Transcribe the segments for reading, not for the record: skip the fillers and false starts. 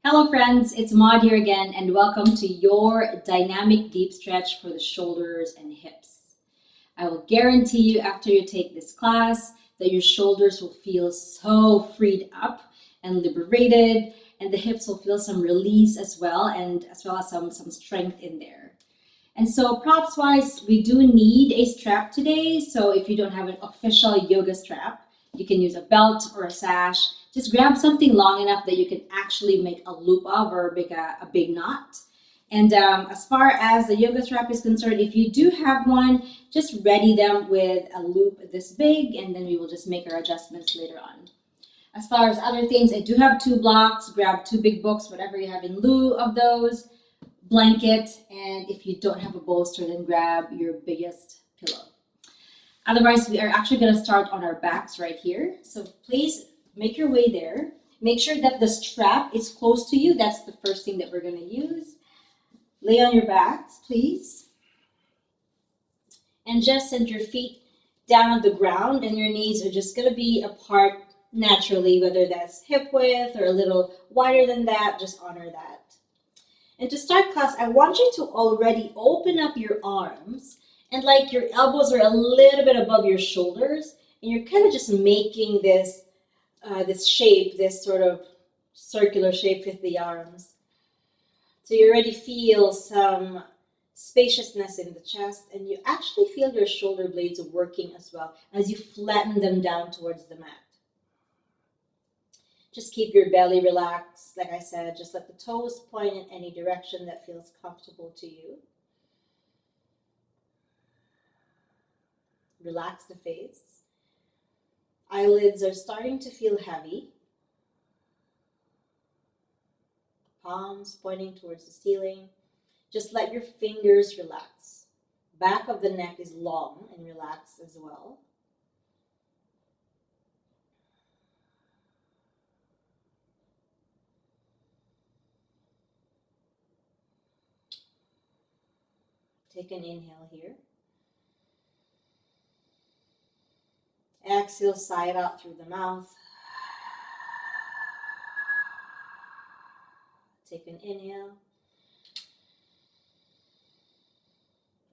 Hello friends, it's Maud here again and welcome to your dynamic deep stretch for the shoulders and hips. I will guarantee you after you take this class that your shoulders will feel so freed up and liberated, and the hips will feel some release as well, and as well as some strength in there. And so props wise, we do need a strap today. So if you don't have an official yoga strap, you can use a belt or a sash. Just grab something long enough that you can actually make a loop of or make a big knot. And as far as the yoga strap is concerned, if you do have one, just ready them with a loop this big, and then we will just make our adjustments later on. As far as other things, I do have two blocks. Grab two big books, whatever you have in lieu of those, blanket, and if you don't have a bolster, then grab your biggest pillow. Otherwise, we are actually going to start on our backs right here. So please make your way there. Make sure that the strap is close to you. That's the first thing that we're going to use. Lay on your backs, please. And just send your feet down on the ground, and your knees are just going to be apart naturally, whether that's hip width or a little wider than that. Just honor that. And to start class, I want you to already open up your arms and like your elbows are a little bit above your shoulders, and you're kind of just making this shape, this sort of circular shape with the arms. So you already feel some spaciousness in the chest, and you actually feel your shoulder blades working as well as you flatten them down towards the mat. Just keep your belly relaxed. Like I said, just let the toes point in any direction that feels comfortable to you. Relax the face. Eyelids are starting to feel heavy. Palms pointing towards the ceiling. Just let your fingers relax. Back of the neck is long and relaxed as well. Take an inhale here. Exhale, sigh it out through the mouth. Take an inhale.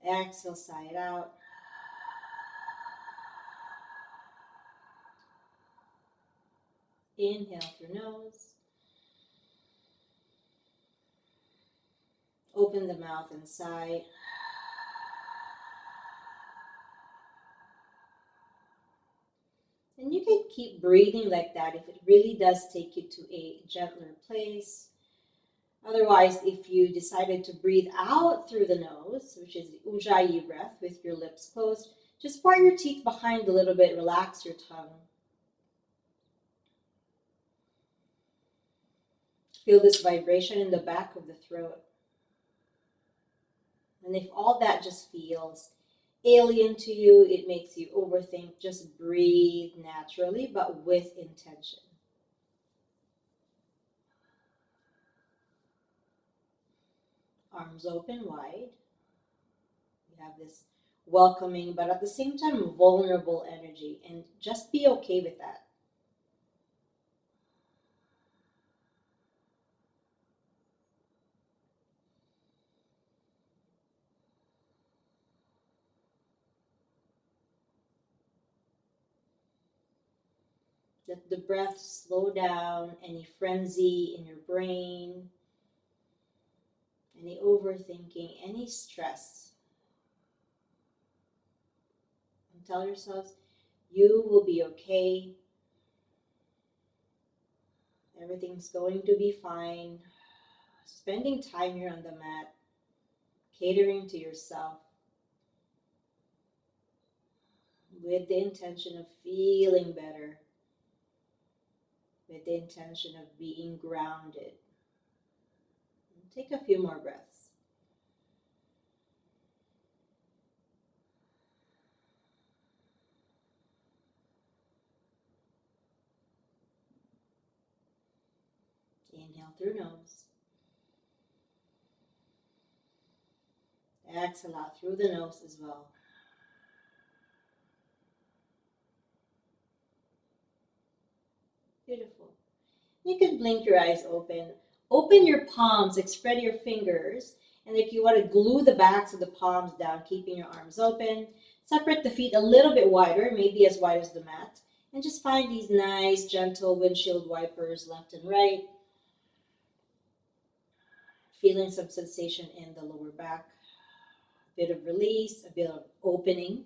Exhale, sigh it out. Inhale through nose. Open the mouth and sigh. And you can keep breathing like that if it really does take you to a gentler place. Otherwise, if you decided to breathe out through the nose, which is the Ujjayi breath with your lips closed, just part your teeth behind a little bit, relax your tongue. Feel this vibration in the back of the throat. And if all that just feels alien to you, it makes you overthink, just breathe naturally, but with intention. Arms open wide. You have this welcoming, but at the same time, vulnerable energy, and just be okay with that. Let the breath slow down any frenzy in your brain, any overthinking, any stress. And tell yourselves, you will be okay. Everything's going to be fine. Spending time here on the mat, catering to yourself with the intention of feeling better, with the intention of being grounded. Take a few more breaths. Inhale through nose. Exhale out through the nose as well. Beautiful. You can blink your eyes open Open your palms, like spread your fingers, and if you want to glue the backs of the palms down, keeping your arms open. Separate the feet a little bit wider, maybe as wide as the mat, and just find these nice, gentle windshield wipers left and right. Feeling some sensation in the lower back, a bit of release, a bit of opening.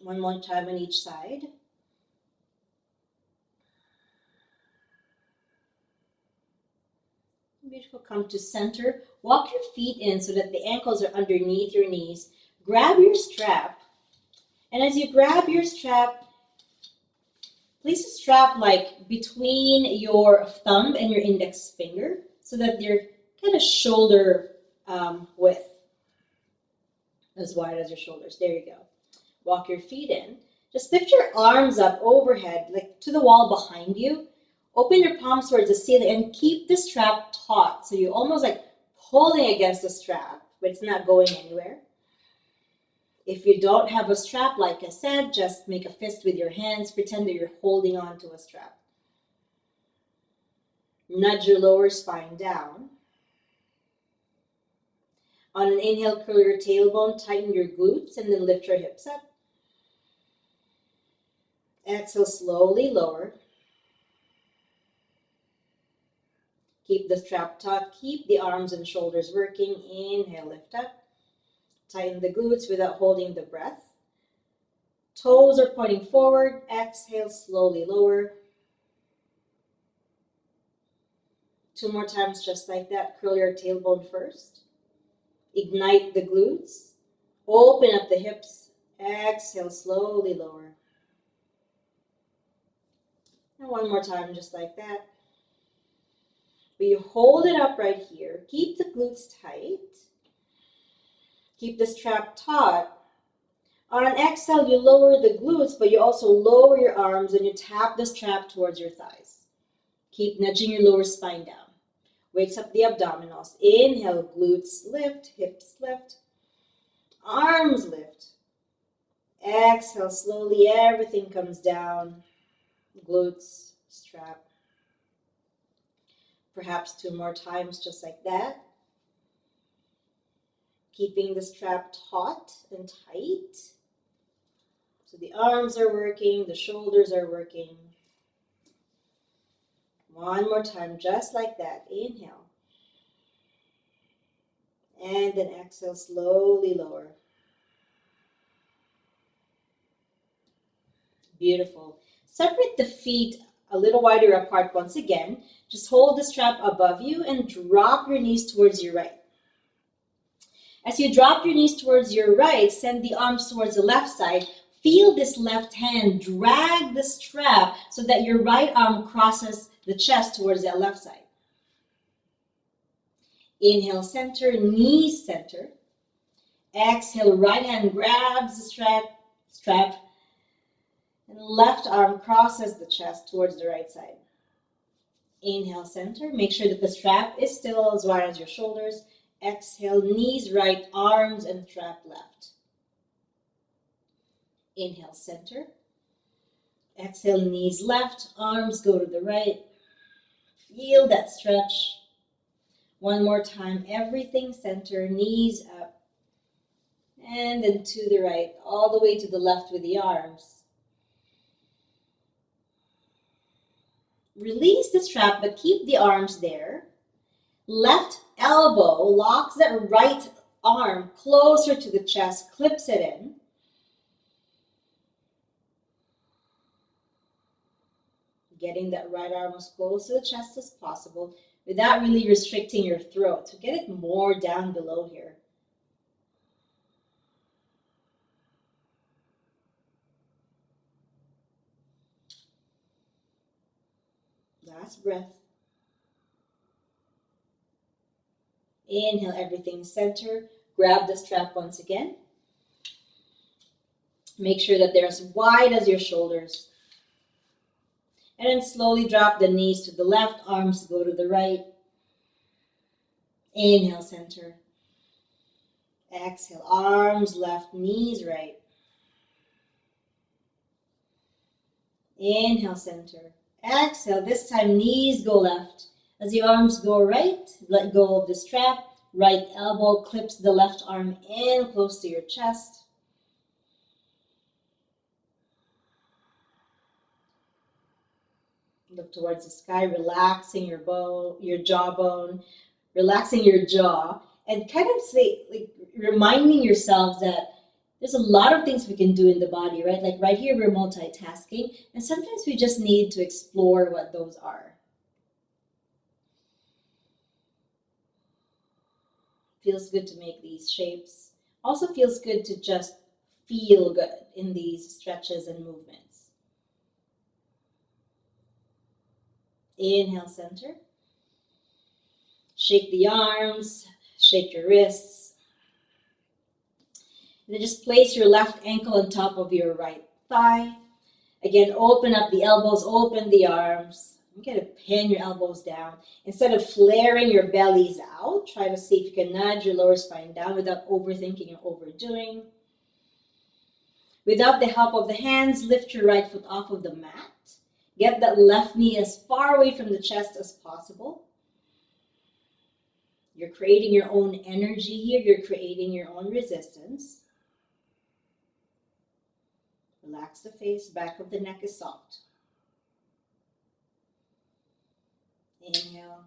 One more time on each side. Beautiful. Come to center. Walk your feet in so that the ankles are underneath your knees. Grab your strap. And as you grab your strap, place the strap like between your thumb and your index finger so that they're kind of shoulder width, as wide as your shoulders. There you go. Walk your feet in. Just lift your arms up overhead, like to the wall behind you. Open your palms towards the ceiling and keep the strap taut. So you're almost like pulling against the strap, but it's not going anywhere. If you don't have a strap, like I said, just make a fist with your hands. Pretend that you're holding on to a strap. Nudge your lower spine down. On an inhale, curl your tailbone, tighten your glutes, and then lift your hips up. Exhale, slowly lower. Keep the strap taut. Keep the arms and shoulders working. Inhale, lift up. Tighten the glutes without holding the breath. Toes are pointing forward. Exhale, slowly lower. 2 more times just like that. Curl your tailbone first. Ignite the glutes. Open up the hips. Exhale, slowly lower. And 1 more time just like that. But you hold it up right here. Keep the glutes tight. Keep the strap taut. On an exhale, you lower the glutes, but you also lower your arms and you tap the strap towards your thighs. Keep nudging your lower spine down. Wakes up the abdominals. Inhale, glutes lift, hips lift, arms lift. Exhale, slowly everything comes down. Glutes, strap. Perhaps 2 more times just like that. Keeping the strap taut and tight. So the arms are working, the shoulders are working. 1 more time, just like that. Inhale. And then exhale, slowly lower. Beautiful. Separate the feet a little wider apart once again. Just hold the strap above you and drop your knees towards your right. As you drop your knees towards your right, send the arms towards the left side. Feel this left hand drag the strap so that your right arm crosses the chest towards that left side. Inhale, center, knees center. Exhale, right hand grabs the strap, and left arm crosses the chest towards the right side. Inhale, center. Make sure that the strap is still as wide as your shoulders. Exhale, knees right, arms and strap left. Inhale, center. Exhale, knees left, arms go to the right. Feel that stretch. 1 more time, everything center, knees up. And then to the right, all the way to the left with the arms. Release the strap, but keep the arms there. Left elbow locks that right arm closer to the chest, clips it in. Getting that right arm as close to the chest as possible without really restricting your throat. So get it more down below here. Last breath. Inhale, everything center. Grab the strap once again. Make sure that they're as wide as your shoulders. And then slowly drop the knees to the left, arms go to the right. Inhale, center. Exhale, arms left, knees right. Inhale, center. Exhale. This time, knees go left. As the arms go right, let go of the strap. Right elbow clips the left arm in close to your chest. Look towards the sky, relaxing your jawbone, relaxing your jaw, and kind of reminding yourselves that there's a lot of things we can do in the body, right? Like right here, we're multitasking, and sometimes we just need to explore what those are. Feels good to make these shapes. Also feels good to just feel good in these stretches and movements. Inhale, center. Shake the arms, shake your wrists. And then just place your left ankle on top of your right thigh. Again, open up the elbows, open the arms. You gotta pin your elbows down. Instead of flaring your bellies out, try to see if you can nudge your lower spine down without overthinking or overdoing. Without the help of the hands, lift your right foot off of the mat. Get that left knee as far away from the chest as possible. You're creating your own energy here. You're creating your own resistance. Relax the face. Back of the neck is soft. Inhale.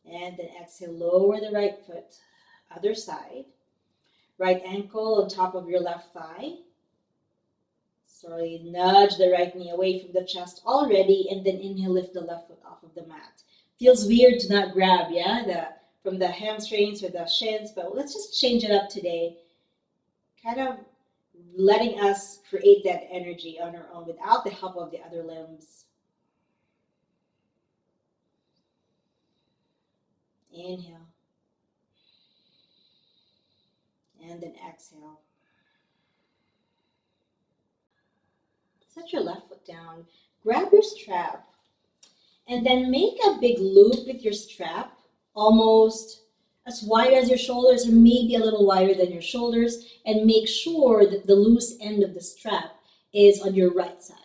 And then exhale. Lower the right foot. Other side. Right ankle on top of your left thigh. Slowly nudge the right knee away from the chest already, and then inhale, lift the left foot off of the mat. Feels weird to not grab, from the hamstrings or the shins, but let's just change it up today. Kind of letting us create that energy on our own without the help of the other limbs. Inhale. And then exhale. Set your left foot down, grab your strap, and then make a big loop with your strap, almost as wide as your shoulders or maybe a little wider than your shoulders, and make sure that the loose end of the strap is on your right side.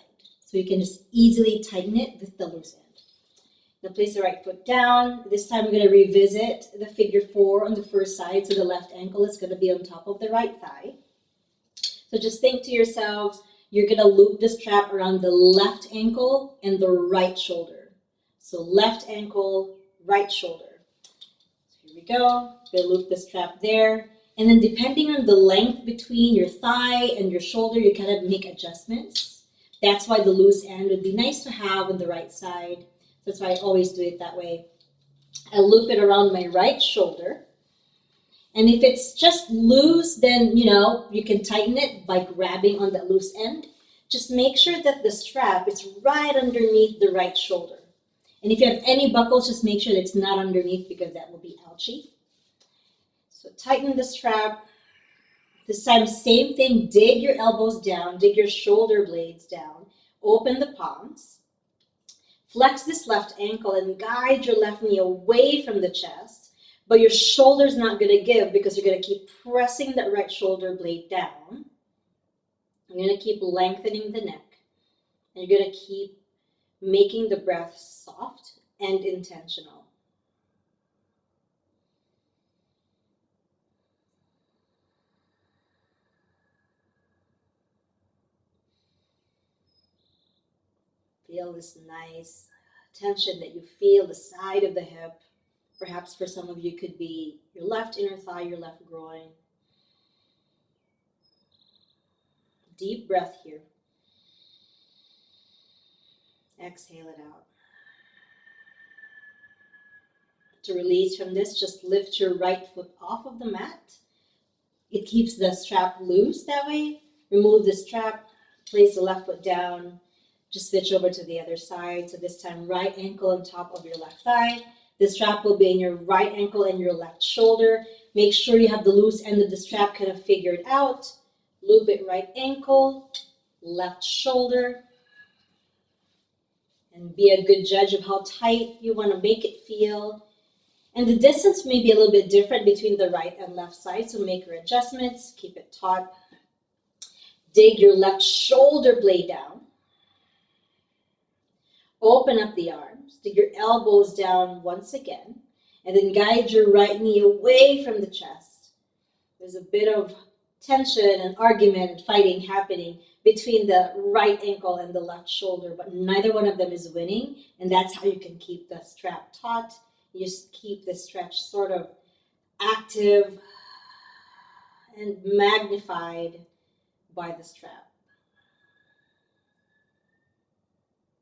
So you can just easily tighten it with the loose end. Now place the right foot down. This time we're going to revisit the figure 4 on the first side, so the left ankle is going to be on top of the right thigh. So just think to yourselves, you're going to loop the strap around the left ankle and the right shoulder. So left ankle, right shoulder. So here we go. We'll loop the strap there. And then depending on the length between your thigh and your shoulder, you kind of make adjustments. That's why the loose end would be nice to have on the right side. That's why I always do it that way. I loop it around my right shoulder. And if it's just loose, then, you can tighten it by grabbing on that loose end. Just make sure that the strap is right underneath the right shoulder. And if you have any buckles, just make sure that it's not underneath because that will be ouchy. So tighten the strap. This time, same thing. Dig your elbows down. Dig your shoulder blades down. Open the palms. Flex this left ankle and guide your left knee away from the chest. But your shoulder's not going to give because you're going to keep pressing that right shoulder blade down. You're going to keep lengthening the neck. And you're going to keep making the breath soft and intentional. Feel this nice tension that you feel the side of the hip. Perhaps for some of you could be your left inner thigh, your left groin. Deep breath here. Exhale it out. To release from this, just lift your right foot off of the mat. It keeps the strap loose that way. Remove the strap, place the left foot down. Just switch over to the other side. So this time, right ankle on top of your left thigh. The strap will be in your right ankle and your left shoulder. Make sure you have the loose end of the strap kind of figured out. Loop it right ankle, left shoulder. And be a good judge of how tight you want to make it feel. And the distance may be a little bit different between the right and left side, so make your adjustments. Keep it taut. Dig your left shoulder blade down. Open up the arms. Dig your elbows down once again. And then guide your right knee away from the chest. There's a bit of tension and argument and fighting happening between the right ankle and the left shoulder, but neither one of them is winning, and that's how you can keep the strap taut. You just keep the stretch sort of active and magnified by the strap.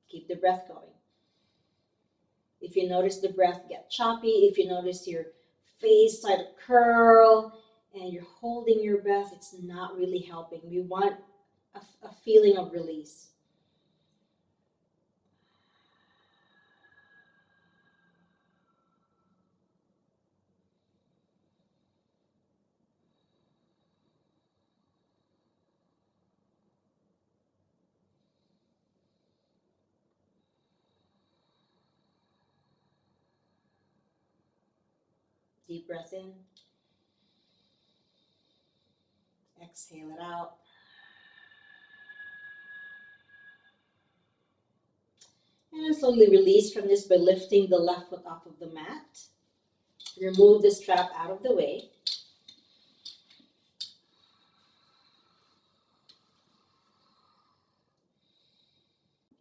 Keep the breath going. If you notice the breath get choppy, if you notice your face start to curl and you're holding your breath, it's not really helping. We want a feeling of release. Deep breath in. Exhale it out. And slowly release from this by lifting the left foot off of the mat. Remove the strap out of the way.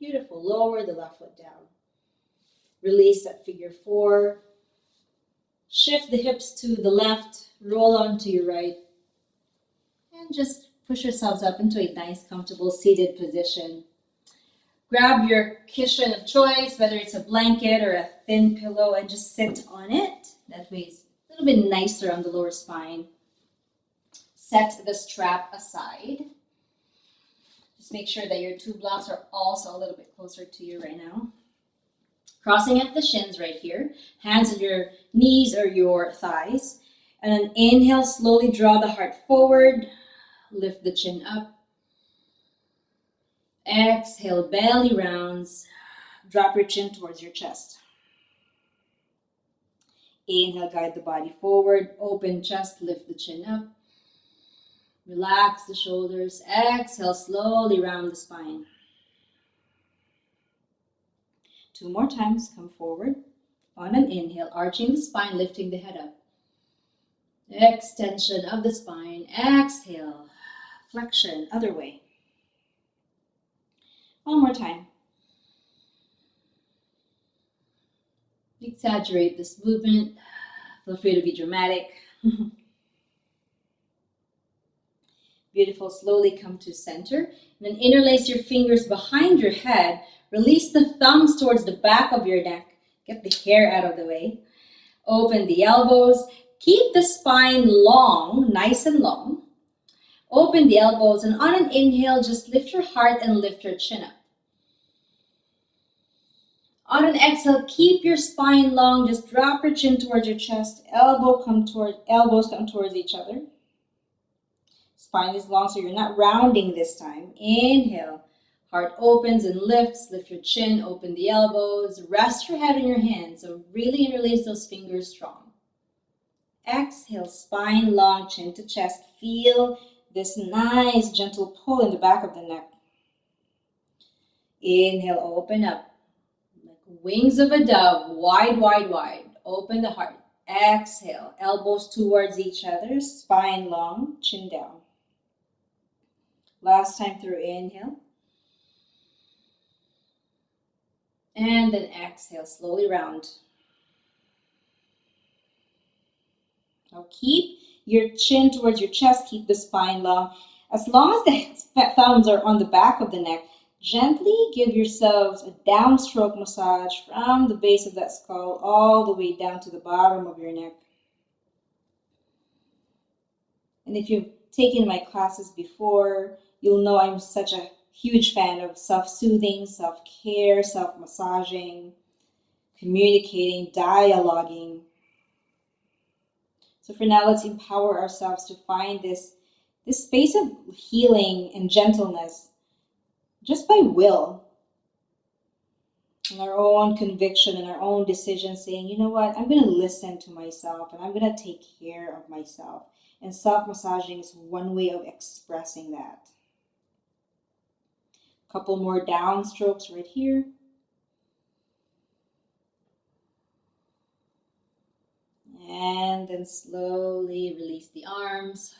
Beautiful. Lower the left foot down. Release that figure four. Shift the hips to the left. Roll onto your right. And just push yourselves up into a nice, comfortable seated position. Grab your cushion of choice, whether it's a blanket or a thin pillow, and just sit on it. That way it's a little bit nicer on the lower spine. Set the strap aside. Just make sure that your two blocks are also a little bit closer to you right now. Crossing at the shins right here. Hands on your knees or your thighs. And then inhale, slowly draw the heart forward. Lift the chin up. Exhale, belly rounds. Drop your chin towards your chest. Inhale, guide the body forward. Open chest, lift the chin up. Relax the shoulders. Exhale, slowly round the spine. Two more times, come forward. On an inhale, arching the spine, lifting the head up. Extension of the spine. Exhale, flexion, other way. One more time. Exaggerate this movement. Feel free to be dramatic. Beautiful. Slowly come to center. And then interlace your fingers behind your head. Release the thumbs towards the back of your neck. Get the hair out of the way. Open the elbows. Keep the spine long, nice and long. Open the elbows, and on an inhale, just lift your heart and lift your chin up. On an exhale, keep your spine long. Just drop your chin towards your chest. Elbows come towards each other. Spine is long, so you're not rounding this time. Inhale. Heart opens and lifts. Lift your chin. Open the elbows. Rest your head in your hands. So really interlace those fingers strong. Exhale. Spine long, chin to chest. Feel this nice gentle pull in the back of the neck. Inhale. Open up. Wings of a dove, wide, wide, wide. Open the heart. Exhale. Elbows towards each other. Spine long, chin down. Last time through, inhale. And then exhale, slowly round. Now keep your chin towards your chest. Keep the spine long. As long as the thumbs are on the back of the neck, gently give yourselves a downstroke massage from the base of that skull all the way down to the bottom of your neck. And if you've taken my classes before, you'll know I'm such a huge fan of self-soothing, self-care, self-massaging, communicating, dialoguing. So for now, let's empower ourselves to find this space of healing and gentleness just by will, and our own conviction and our own decision, saying, you know what, I'm going to listen to myself and I'm going to take care of myself. And self-massaging is one way of expressing that. Couple more down strokes right here. And then slowly release the arms.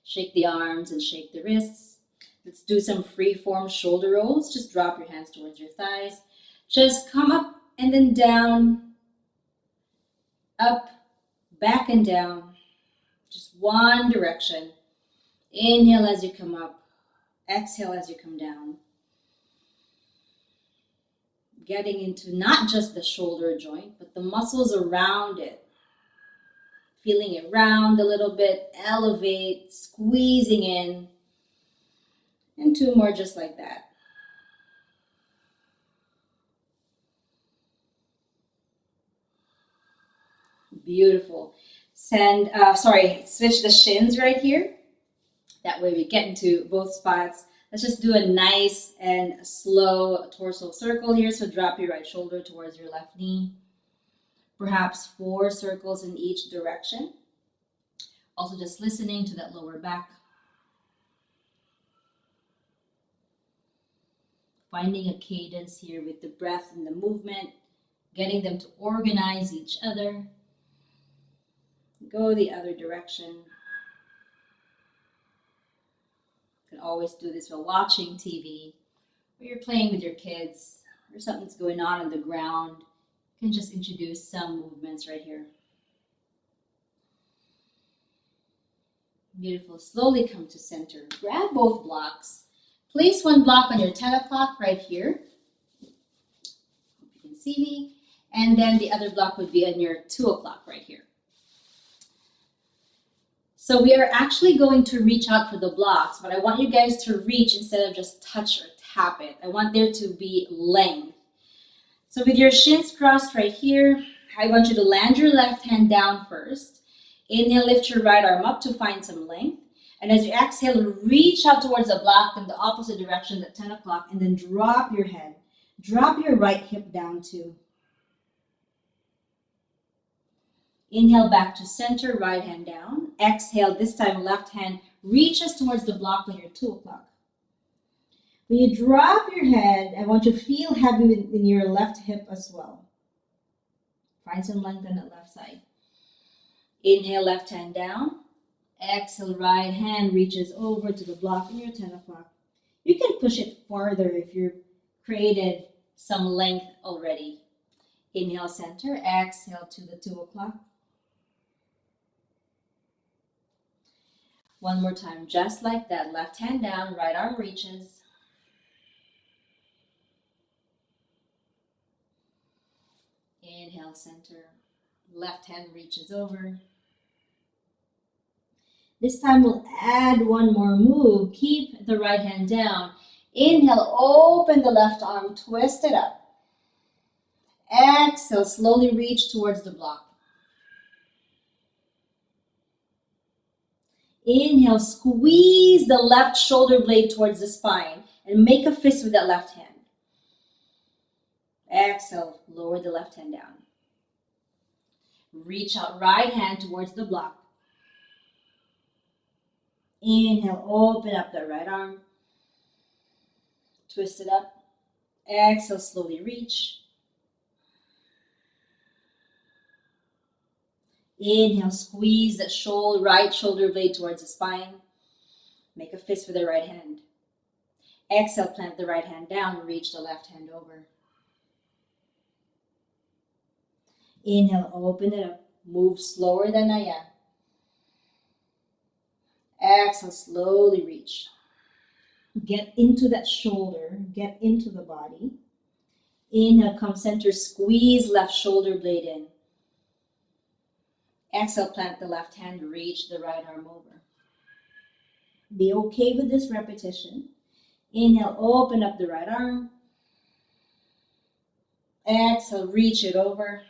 Shake the arms and shake the wrists. Let's do some free form shoulder rolls. Just drop your hands towards your thighs. Just come up and then down, up, back and down. Just one direction. Inhale as you come up. Exhale as you come down. Getting into not just the shoulder joint, but the muscles around it. Feeling it round a little bit, elevate, squeezing in. And two more just like that. Beautiful. Switch the shins right here. That way we get into both spots. Let's just do a nice and slow torso circle here. So drop your right shoulder towards your left knee. Perhaps 4 circles in each direction. Also just listening to that lower back. Finding a cadence here with the breath and the movement. Getting them to organize each other. Go the other direction. You can always do this while watching TV, or you're playing with your kids, or something's going on the ground. You can just introduce some movements right here. Beautiful. Slowly come to center. Grab both blocks. Place one block on your 10 o'clock right here. Hope you can see me. And then the other block would be on your 2 o'clock right here. So we are actually going to reach out for the blocks, but I want you guys to reach instead of just touch or tap it. I want there to be length. So with your shins crossed right here, I want you to land your left hand down first. Inhale, lift your right arm up to find some length. And as you exhale, reach out towards the block in the opposite direction at 10 o'clock, and then drop your head. Drop your right hip down too. Inhale back to center, right hand down. Exhale, this time left hand reaches towards the block on your 2 o'clock. When you drop your head, I want you to feel heavy in your left hip as well. Find some length on that left side. Inhale, left hand down. Exhale, right hand reaches over to the block in your 10 o'clock. You can push it farther if you've created some length already. Inhale, center. Exhale to the 2 o'clock. One more time, just like that. Left hand down, right arm reaches. Inhale, center. Left hand reaches over. This time we'll add one more move. Keep the right hand down. Inhale, open the left arm, twist it up. Exhale, slowly reach towards the block. Inhale, squeeze the left shoulder blade towards the spine and make a fist with that left hand. Exhale, lower the left hand down. Reach out right hand towards the block. Inhale, open up the right arm. Twist it up. Exhale, slowly reach. Inhale, squeeze that right shoulder blade towards the spine. Make a fist with the right hand. Exhale, plant the right hand down, reach the left hand over. Inhale, open it up. Move slower than I am. Exhale, slowly reach. Get into that shoulder, get into the body. Inhale, come center, squeeze left shoulder blade in. Exhale, plant the left hand, reach the right arm over. Be okay with this repetition. Inhale, open up the right arm. Exhale, reach it over.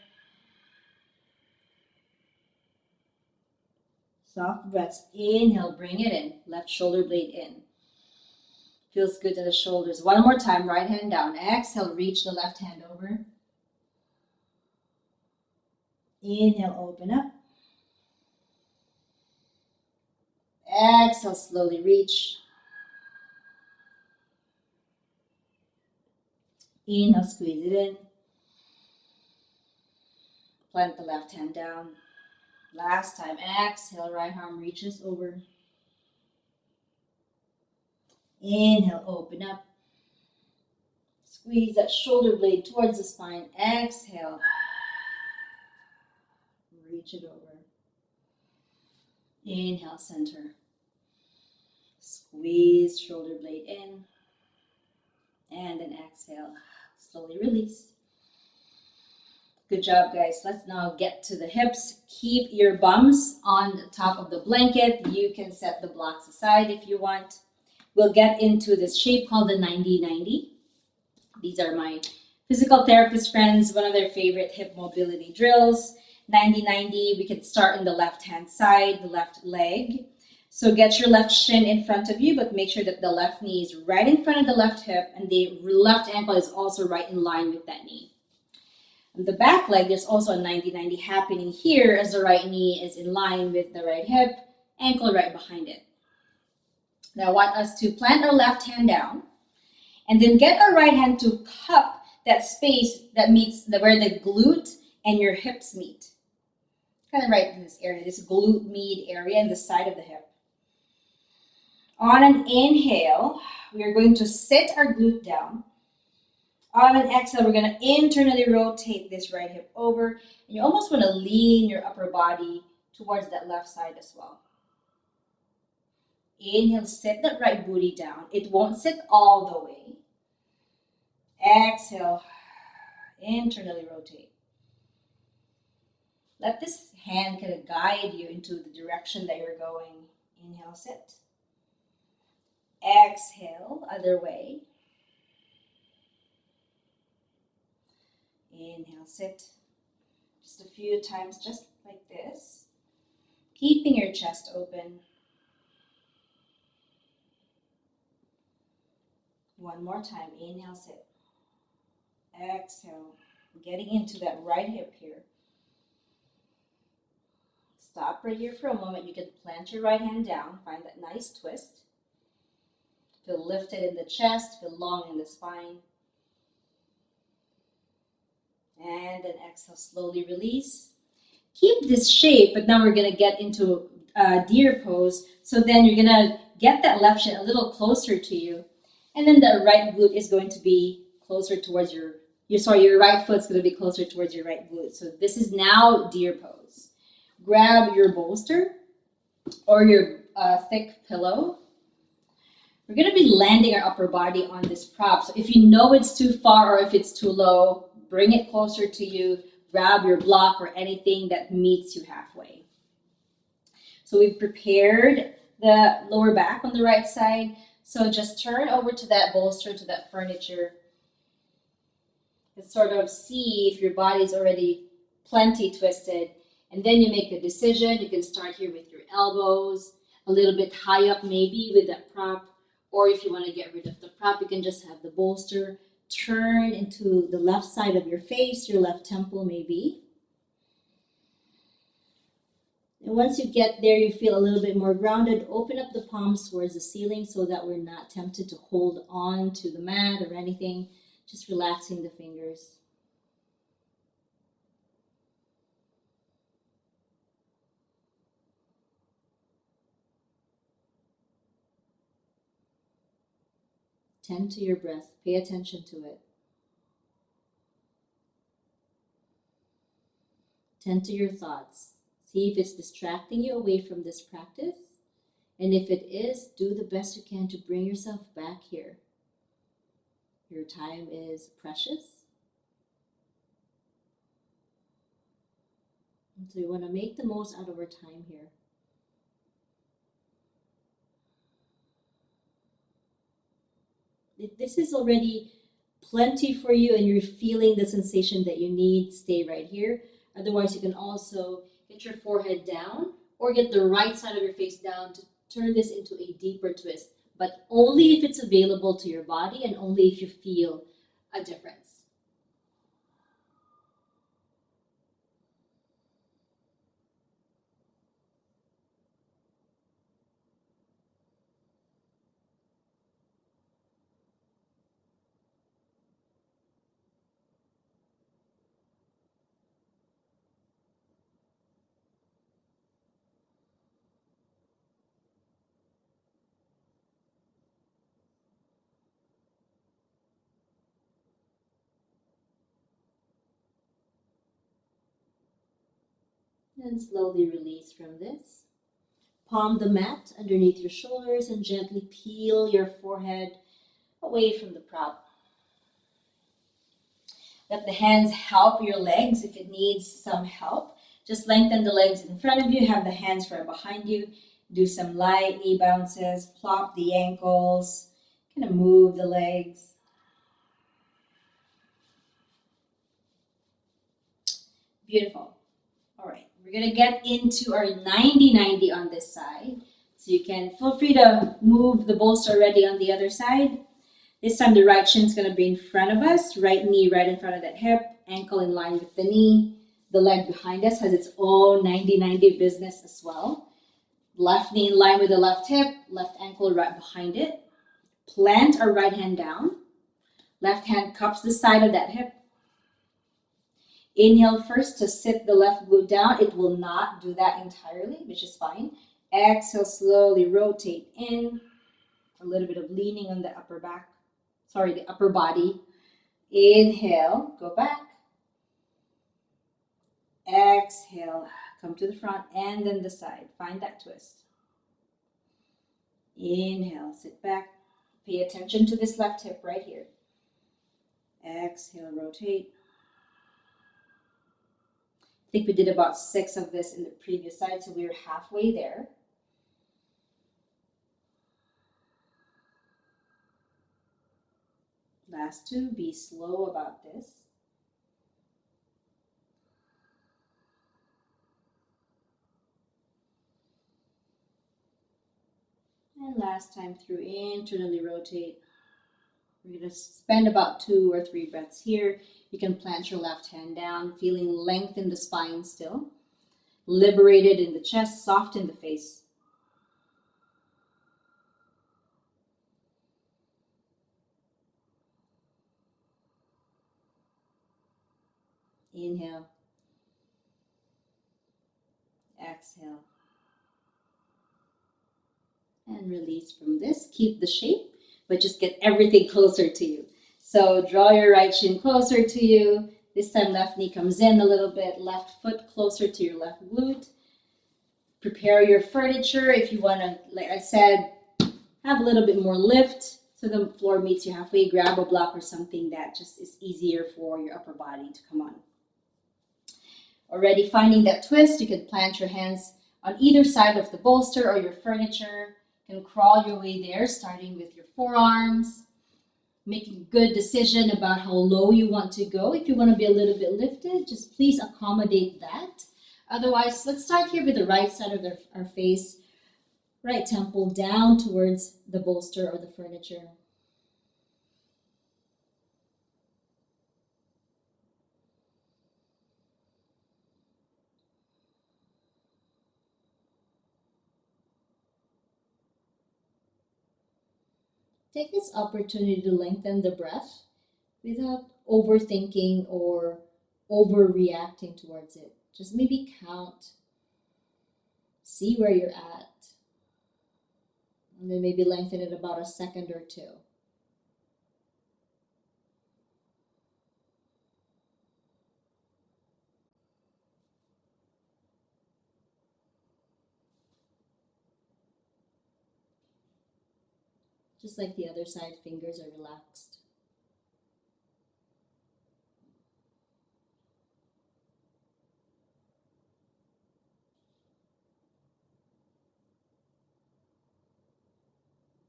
Soft breaths. Inhale, bring it in. Left shoulder blade in. Feels good to the shoulders. One more time, right hand down. Exhale, reach the left hand over. Inhale, open up. Exhale, slowly reach. Inhale, squeeze it in. Plant the left hand down. Last time, exhale, right arm reaches over. Inhale, open up. Squeeze that shoulder blade towards the spine. Exhale. Reach it over. Inhale, center. Squeeze shoulder blade in. And then exhale. Slowly release. Good job, guys. Let's now get to the hips. Keep your bums on the top of the blanket. You can set the blocks aside if you want. We'll get into this shape called the 90-90. These are my physical therapist friends, one of their favorite hip mobility drills. 90-90, we can start in the left-hand side, the left leg. So get your left shin in front of you, but make sure that the left knee is right in front of the left hip and the left ankle is also right in line with that knee. On the back leg, there's also a 90-90 happening here as the right knee is in line with the right hip, ankle right behind it. Now I want us to plant our left hand down and then get our right hand to cup that space that meets where the glute and your hips meet. Kind of right in this area, this glute med area in the side of the hip. On an inhale, we are going to sit our glute down. On an exhale, we're going to internally rotate this right hip over. And you almost want to lean your upper body towards that left side as well. Inhale, sit that right booty down. It won't sit all the way. Exhale, internally rotate. Let this hand kind of guide you into the direction that you're going. Inhale, sit. Exhale, other way. Inhale, sit. Just a few times, just like this. Keeping your chest open. One more time. Inhale, sit. Exhale. Getting into that right hip here. Stop right here for a moment. You can plant your right hand down. Find that nice twist. Feel lifted in the chest. Feel long in the spine. And then exhale, slowly release. Keep this shape, but now we're going to get into deer pose. So then you're going to get that left shin a little closer to you. And then the right glute is going to be closer towards your right foot's going to be closer towards your right glute. So this is now deer pose. Grab your bolster or your thick pillow. We're going to be landing our upper body on this prop. So if you know it's too far or if it's too low, bring it closer to you. Grab your block or anything that meets you halfway. So we've prepared the lower back on the right side. So just turn over to that bolster, to that furniture. And sort of see if your body is already plenty twisted. And then you make a decision. You can start here with your elbows, a little bit high up maybe with that prop. Or if you want to get rid of the prop, you can just have the bolster turn into the left side of your face, your left temple maybe. And once you get there, you feel a little bit more grounded. Open up the palms towards the ceiling so that we're not tempted to hold on to the mat or anything. Just relaxing the fingers. Tend to your breath. Pay attention to it. Tend to your thoughts. See if it's distracting you away from this practice. And if it is, do the best you can to bring yourself back here. Your time is precious. And so we want to make the most out of our time here. If this is already plenty for you and you're feeling the sensation that you need, stay right here. Otherwise, you can also get your forehead down or get the right side of your face down to turn this into a deeper twist. But only if it's available to your body and only if you feel a difference. And slowly release from this. Palm the mat underneath your shoulders and gently peel your forehead away from the prop. Let the hands help your legs if it needs some help. Just lengthen the legs in front of you, have the hands right behind you. Do some light knee bounces, plop the ankles, kind of move the legs. Beautiful. All right, we're gonna get into our 90-90 on this side. So you can feel free to move the bolster already on the other side. This time the right shin is gonna be in front of us, right knee right in front of that hip, ankle in line with the knee. The leg behind us has its own 90-90 business as well. Left knee in line with the left hip, left ankle right behind it. Plant our right hand down. Left hand cups the side of that hip. Inhale first to sit the left glute down. It will not do that entirely, which is fine. Exhale, slowly rotate in. A little bit of leaning on the upper back. Sorry, the upper body. Inhale, go back. Exhale, come to the front and then the side. Find that twist. Inhale, sit back. Pay attention to this left hip right here. Exhale, rotate. I think we did about 6 of this in the previous side, so we were halfway there. Last 2, be slow about this. And last time through, internally rotate. We're going to spend about 2 or 3 breaths here. You can plant your left hand down, feeling length in the spine still. Liberated in the chest, soft in the face. Inhale. Exhale. And release from this. Keep the shape, but just get everything closer to you. So draw your right shin closer to you. This time left knee comes in a little bit, left foot closer to your left glute. Prepare your furniture if you want to, like I said, have a little bit more lift so the floor meets you halfway. Grab a block or something that just is easier for your upper body to come on. Already finding that twist, you can plant your hands on either side of the bolster or your furniture. You can crawl your way there, starting with your forearms. Making a good decision about how low you want to go. If you want to be a little bit lifted, just please accommodate that. Otherwise, let's start here with the right side of our face. Right temple down towards the bolster or the furniture. Take this opportunity to lengthen the breath without overthinking or overreacting towards it. Just maybe count. See where you're at. And then maybe lengthen it about a second or 2. Just like the other side, fingers are relaxed.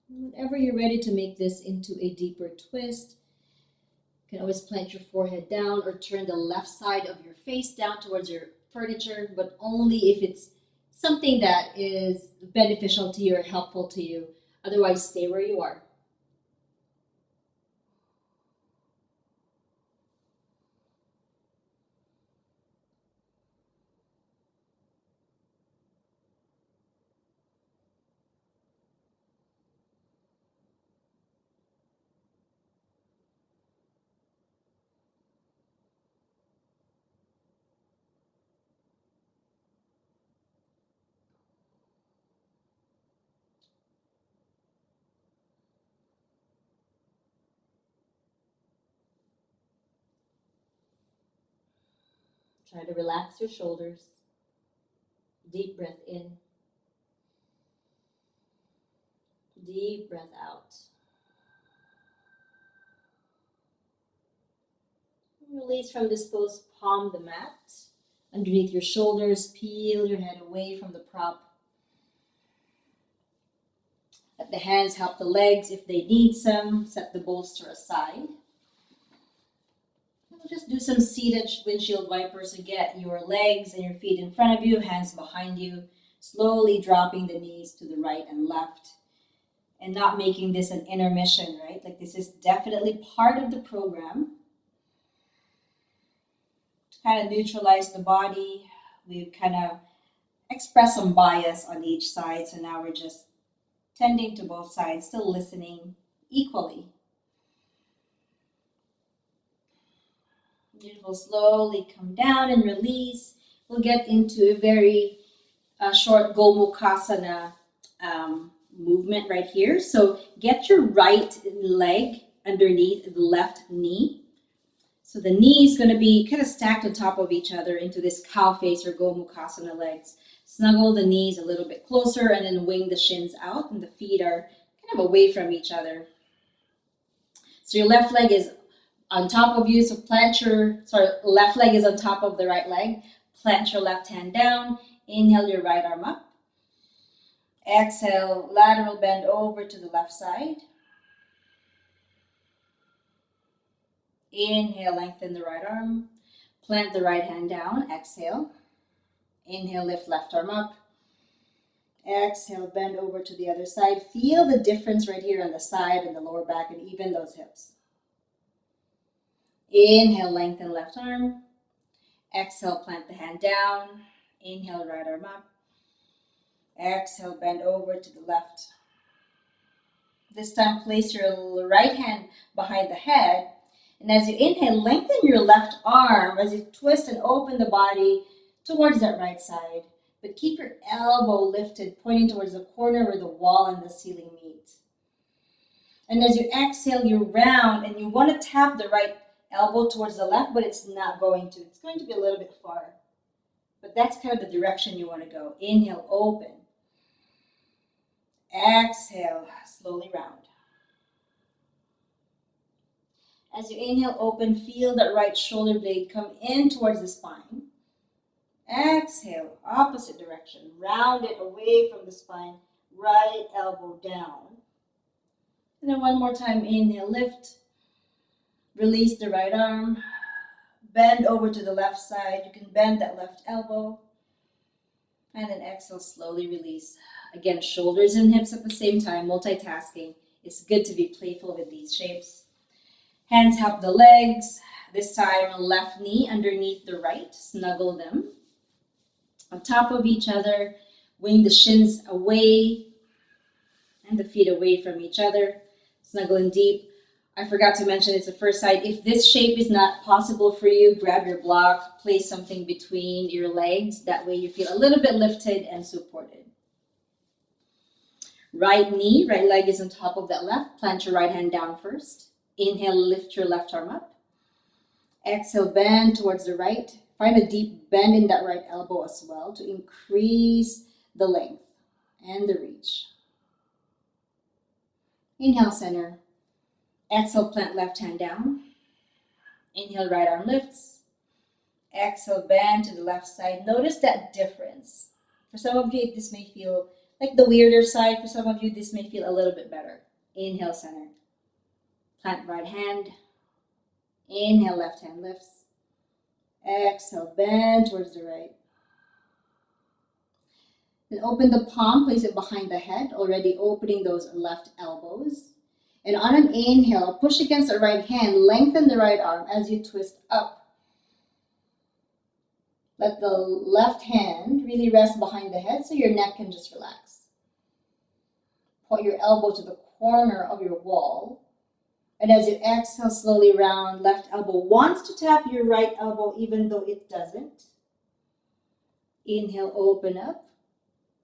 Whenever you're ready to make this into a deeper twist, you can always plant your forehead down or turn the left side of your face down towards your furniture, but only if it's something that is beneficial to you or helpful to you. Otherwise, stay where you are. Try to relax your shoulders. Deep breath in. Deep breath out. Release from this pose, palm the mat. Underneath your shoulders, peel your head away from the prop. Let the hands help the legs if they need some. Set the bolster aside. We'll just do some seated windshield wipers to get your legs and your feet in front of you, hands behind you, slowly dropping the knees to the right and left, and not making this an intermission, right? Like this is definitely part of the program. To kind of neutralize the body, we've kind of expressed some bias on each side, so now we're just tending to both sides, still listening equally. Beautiful. Slowly come down and release. We'll get into a very short Gomukhasana movement right here. So get your right leg underneath the left knee. So the knee is going to be kind of stacked on top of each other into this cow face or Gomukhasana legs. Snuggle the knees a little bit closer and then wing the shins out, and the feet are kind of away from each other. So your left leg is on top of you, so left leg is on top of the right leg. Plant your left hand down. Inhale your right arm up. Exhale, lateral bend over to the left side. Inhale, lengthen the right arm. Plant the right hand down. Exhale. Inhale, lift left arm up. Exhale, bend over to the other side. Feel the difference right here on the side and the lower back and even those hips. Inhale, lengthen left arm. Exhale, plant the hand down. Inhale, right arm up. Exhale, bend over to the left. This time, place your right hand behind the head. And as you inhale, lengthen your left arm as you twist and open the body towards that right side. But keep your elbow lifted, pointing towards the corner where the wall and the ceiling meet. And as you exhale, you round and you want to tap the right elbow towards the left, but it's not going to. It's going to be a little bit far. But that's kind of the direction you want to go. Inhale, open. Exhale, slowly round. As you inhale, open, feel that right shoulder blade come in towards the spine. Exhale, opposite direction. Round it away from the spine. Right elbow down. And then one more time, inhale, lift. Release the right arm. Bend over to the left side. You can bend that left elbow. And then exhale, slowly release. Again, shoulders and hips at the same time, multitasking. It's good to be playful with these shapes. Hands help the legs. This time, left knee underneath the right. Snuggle them. On top of each other, wing the shins away and the feet away from each other. Snuggling deep. I forgot to mention it's the first side. If this shape is not possible for you, grab your block, place something between your legs. That way you feel a little bit lifted and supported. Right knee, right leg is on top of that left. Plant your right hand down first. Inhale, lift your left arm up. Exhale, bend towards the right. Find a deep bend in that right elbow as well to increase the length and the reach. Inhale, center. Exhale, plant left hand down. Inhale, right arm lifts. Exhale, bend to the left side. Notice that difference. For some of you, this may feel like the weirder side. For some of you, this may feel a little bit better. Inhale, center. Plant right hand. Inhale, left hand lifts. Exhale, bend towards the right. Then open the palm, place it behind the head, already opening those left elbows. And on an inhale, push against the right hand, lengthen the right arm as you twist up. Let the left hand really rest behind the head so your neck can just relax. Put your elbow to the corner of your wall. And as you exhale, slowly round, left elbow wants to tap your right elbow even though it doesn't. Inhale, open up.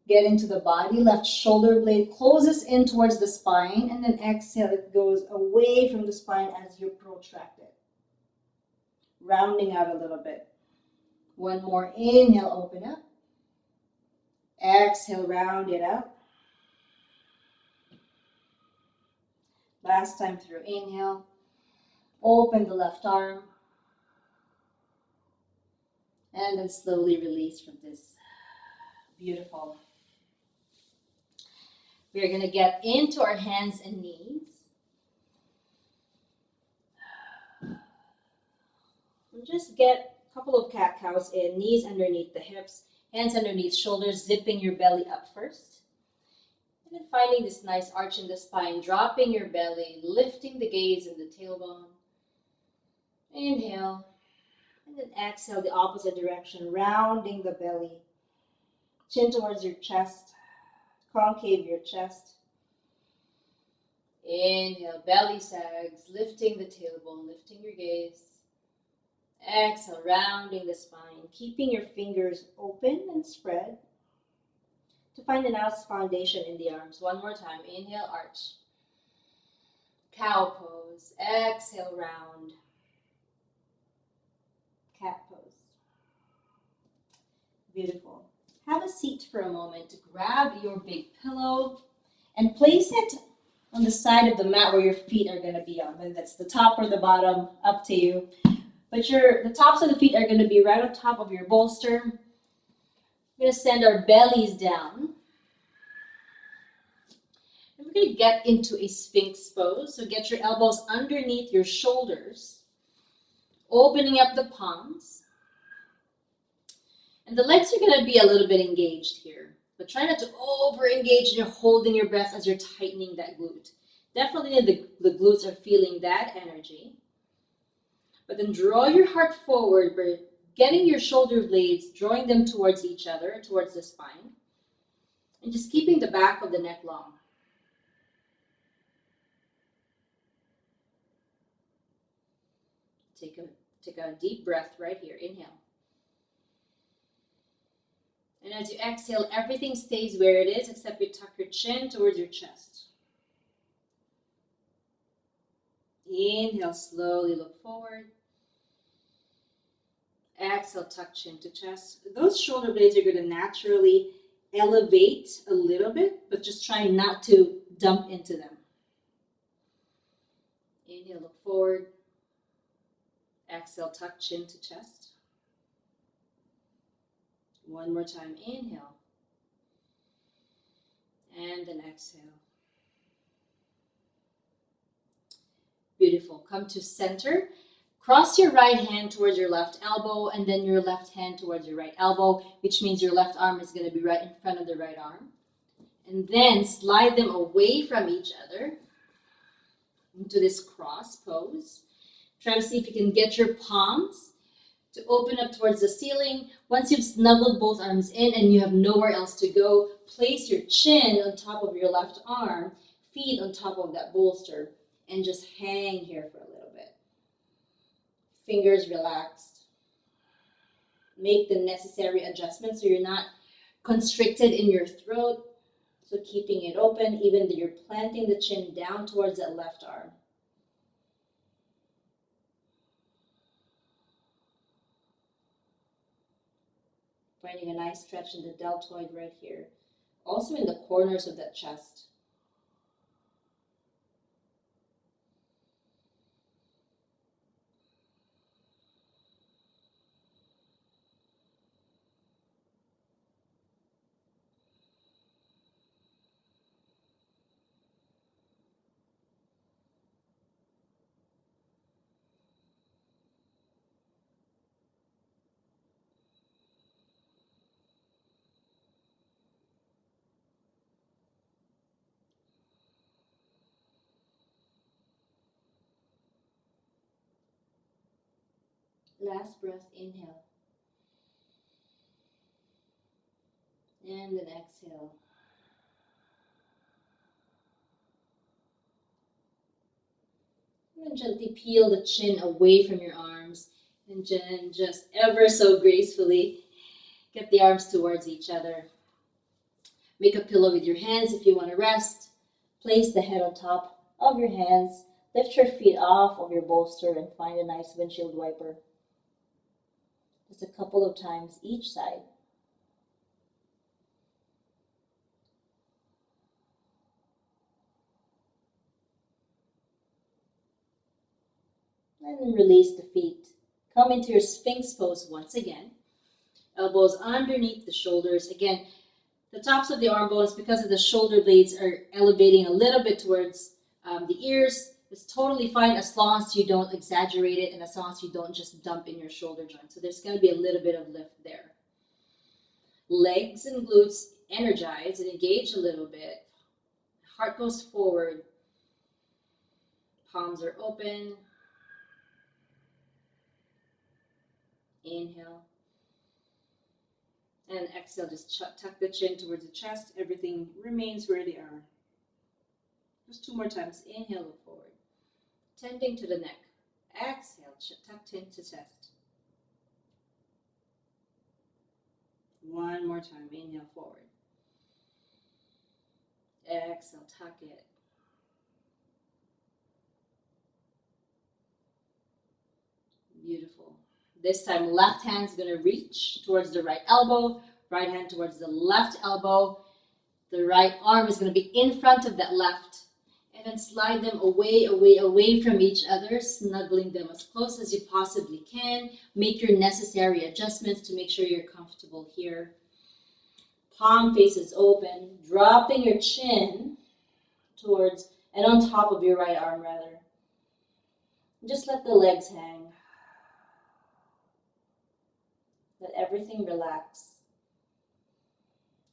Get into the body. Left shoulder blade closes in towards the spine. And then exhale, it goes away from the spine as you protract it. Rounding out a little bit. One more. Inhale, open up. exhale, round it out. Last time through inhale. Open the left arm. And then slowly release from this. Beautiful. We're going to get into our hands and knees. And just get a couple of cat-cows in. Knees underneath the hips. Hands underneath shoulders. Zipping your belly up first. And then finding this nice arch in the spine. Dropping your belly. Lifting the gaze and the tailbone. Inhale. And then exhale the opposite direction, rounding the belly. Chin towards your chest. Concave your chest. Inhale, belly sags, lifting the tailbone, lifting your gaze. Exhale, rounding the spine, keeping your fingers open and spread to find a nice foundation in the arms. One more time. Inhale, arch. Cow pose. Exhale, round. Cat pose. Beautiful. Have a seat for a moment. Grab your big pillow and place it on the side of the mat where your feet are going to be on. Whether that's the top or the bottom, up to you. But the tops of the feet are going to be right on top of your bolster. We're going to send our bellies down. And we're going to get into a Sphinx pose. So get your elbows underneath your shoulders. Opening up the palms. And the legs are going to be a little bit engaged here. But try not to over-engage and you're holding your breath as you're tightening that glute. Definitely the glutes are feeling that energy. But then draw your heart forward by getting your shoulder blades, drawing them towards each other, towards the spine. And just keeping the back of the neck long. Take a deep breath right here. Inhale. And as you exhale, everything stays where it is except you tuck your chin towards your chest. Inhale, slowly look forward. Exhale, tuck chin to chest. Those shoulder blades are going to naturally elevate a little bit, but just try not to dump into them. Inhale, look forward. Exhale, tuck chin to chest. One more time, inhale. And then exhale. Beautiful. Come to center. Cross your right hand towards your left elbow and then your left hand towards your right elbow, which means your left arm is going to be right in front of the right arm. And then slide them away from each other into this cross pose. Try to see if you can get your palms to open up towards the ceiling. Once you've snuggled both arms in and you have nowhere else to go, place your chin on top of your left arm, feet on top of that bolster, and just hang here for a little bit. Fingers relaxed. Make the necessary adjustments so you're not constricted in your throat. So keeping it open, even though you're planting the chin down towards that left arm. Finding a nice stretch in the deltoid right here. Also in the corners of that chest. Last breath, inhale. And then exhale. And then gently peel the chin away from your arms. And then just ever so gracefully get the arms towards each other. Make a pillow with your hands if you want to rest. Place the head on top of your hands. Lift your feet off of your bolster and find a nice windshield wiper. Just a couple of times each side. And then release the feet. Come into your Sphinx pose once again. Elbows underneath the shoulders. Again, the tops of the arm bones, because of the shoulder blades, are elevating a little bit towards the ears. It's totally fine as long as you don't exaggerate it and as long as you don't just dump in your shoulder joint. So there's going to be a little bit of lift there. Legs and glutes energize and engage a little bit. Heart goes forward. Palms are open. Inhale. And exhale, just tuck the chin towards the chest. Everything remains where they are. Just 2 more times. Inhale, look forward. Tending to the neck. Exhale, tuck chin to chest. 1 more time. Inhale, forward. Exhale, tuck it. Beautiful. This time, left hand's going to reach towards the right elbow, right hand towards the left elbow. The right arm is going to be in front of that left. And then slide them away, away, away from each other, snuggling them as close as you possibly can. Make your necessary adjustments to make sure you're comfortable here. Palm faces open, dropping your chin towards and on top of your right arm rather. Just let the legs hang. Let everything relax.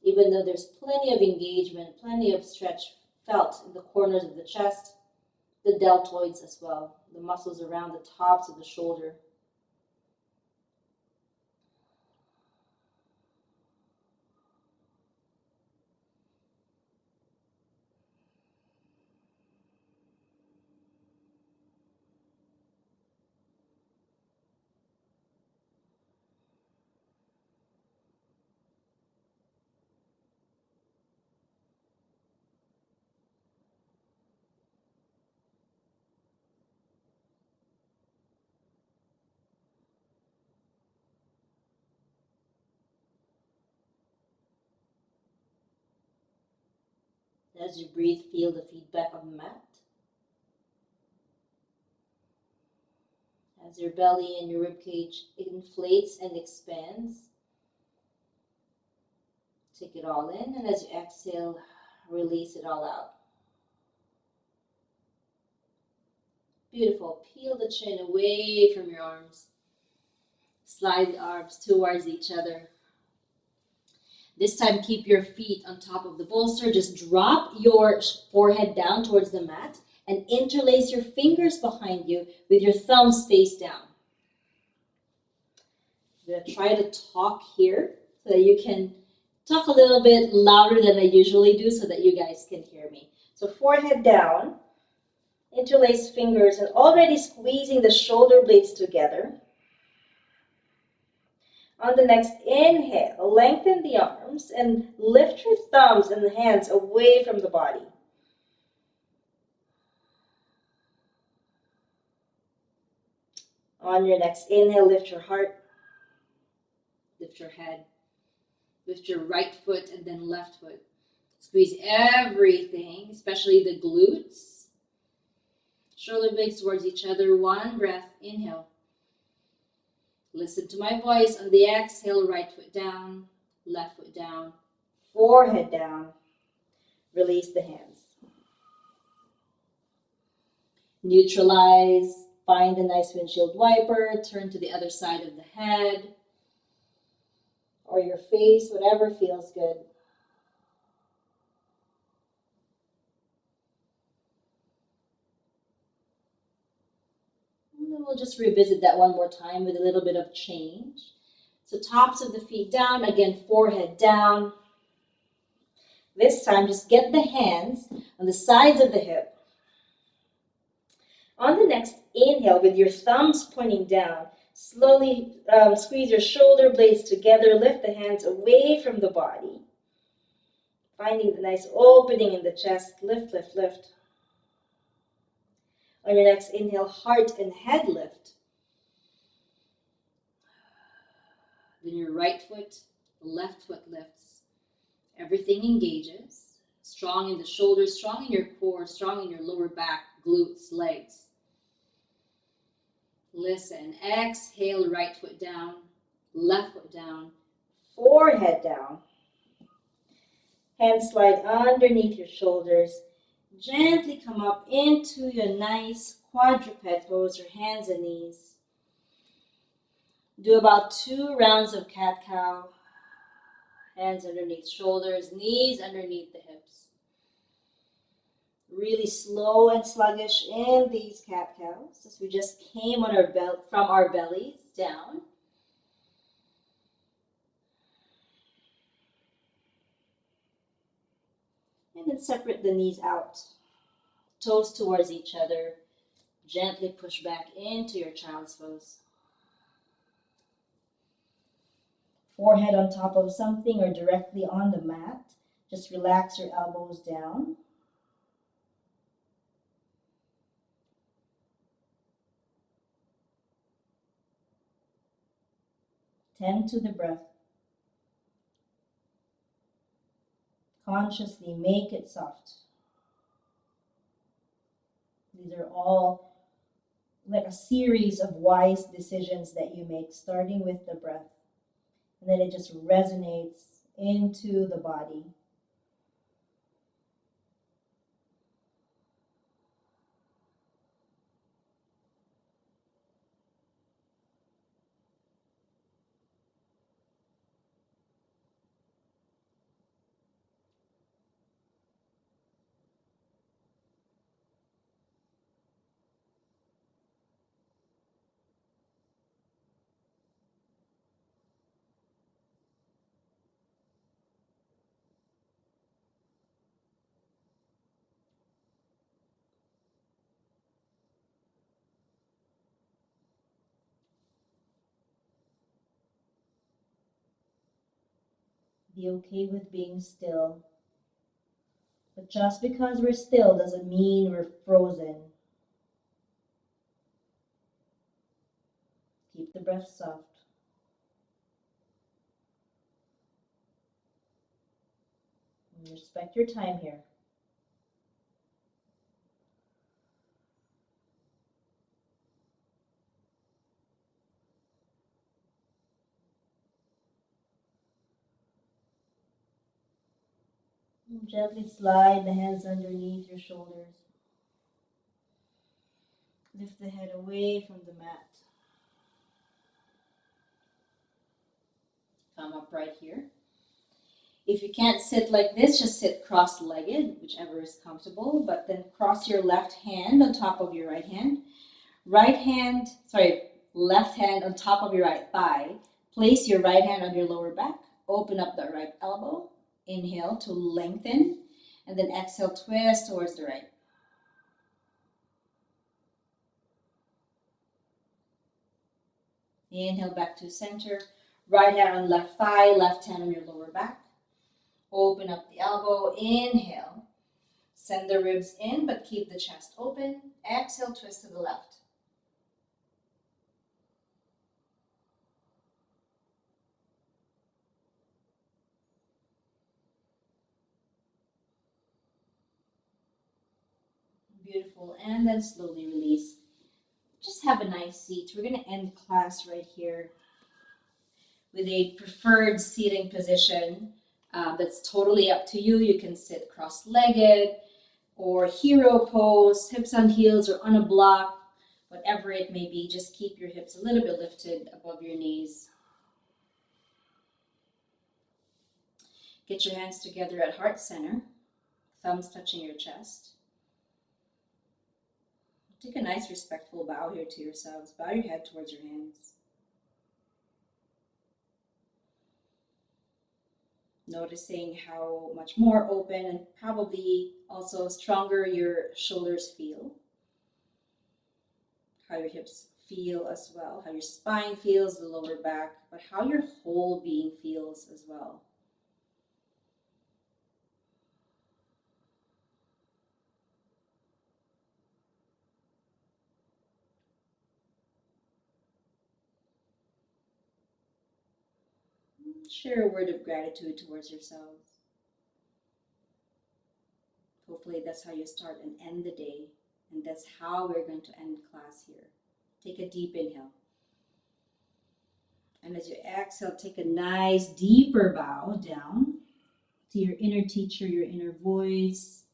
Even though there's plenty of engagement, plenty of stretch felt in the corners of the chest, the deltoids as well, the muscles around the tops of the shoulder. As you breathe, feel the feedback of the mat. As your belly and your ribcage inflates and expands, take it all in, and as you exhale, release it all out. Beautiful. Peel the chin away from your arms. Slide the arms towards each other. This time, keep your feet on top of the bolster. Just drop your forehead down towards the mat and interlace your fingers behind you with your thumbs face down. I'm going to try to talk here so that you can talk a little bit louder than I usually do so that you guys can hear me. So forehead down, interlace fingers, and already squeezing the shoulder blades together. On the next inhale, lengthen the arms and lift your thumbs and the hands away from the body. On your next inhale, lift your heart, lift your head, lift your right foot and then left foot. Squeeze everything, especially the glutes. Shoulder blades towards each other. 1 breath, inhale. Listen to my voice. On the exhale, right foot down, left foot down, forehead down. Release the hands. Neutralize. Find a nice windshield wiper. Turn to the other side of the head or your face, whatever feels good. And then we'll just revisit that one more time with a little bit of change. So tops of the feet down, again, forehead down. This time, just get the hands on the sides of the hip. On the next inhale, with your thumbs pointing down, slowly squeeze your shoulder blades together, lift the hands away from the body. Finding the nice opening in the chest, lift, lift, lift. On your next inhale, heart and head lift. Then your right foot, left foot lifts. Everything engages. Strong in the shoulders, strong in your core, strong in your lower back, glutes, legs. Listen, exhale, right foot down, left foot down, forehead down. Hands slide underneath your shoulders. Gently come up into your nice quadruped pose, or hands and knees. Do about 2 rounds of cat-cow. Hands underneath shoulders, knees underneath the hips. Really slow and sluggish in these cat-cows as we just came on from our bellies down. And then separate the knees out. Toes towards each other. Gently push back into your child's pose. Forehead on top of something or directly on the mat. Just relax your elbows down. Tend to the breath. Consciously make it soft. These are all like a series of wise decisions that you make, starting with the breath. And then it just resonates into the body. Be okay with being still. But just because we're still doesn't mean we're frozen. Keep the breath soft. And respect your time here. And gently slide the hands underneath your shoulders. Lift the head away from the mat. Come up right here. If you can't sit like this, just sit cross-legged, whichever is comfortable, but then cross your left hand on top of your right hand. Left hand on top of your right thigh. Place your right hand on your lower back. Open up the right elbow. Inhale to lengthen, and then exhale, twist towards the right. Inhale back to center. Right hand on left thigh, left hand on your lower back. Open up the elbow. Inhale. Send the ribs in, but keep the chest open. Exhale, twist to the left. Beautiful. And then slowly release. Just have a nice seat. We're going to end class right here with a preferred seating position. That's totally up to you. You can sit cross-legged or hero pose, hips on heels or on a block, whatever it may be. Just keep your hips a little bit lifted above your knees. Get your hands together at heart center, thumbs touching your chest. Take a nice respectful bow here to yourselves. Bow your head towards your hands. Noticing how much more open and probably also stronger your shoulders feel. How your hips feel as well. How your spine feels, the lower back, but how your whole being feels as well. Share a word of gratitude towards yourselves. Hopefully that's how you start and end the day, and that's how we're going to end class here. Take a deep inhale. And as you exhale, take a nice deeper bow down to your inner teacher, your inner voice.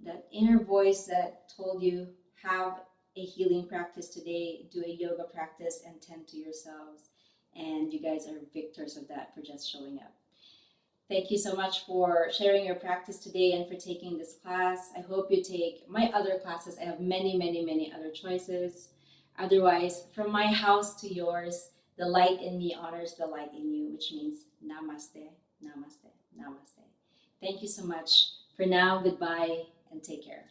That inner voice that told you, have a healing practice today, do a yoga practice, and tend to yourselves. And you guys are victors of that for just showing up. Thank you so much for sharing your practice today and for taking this class. I hope you take my other classes. I have many, many, many other choices. Otherwise, from my house to yours, the light in me honors the light in you, which means namaste, namaste, namaste. Thank you so much. For now, goodbye and take care.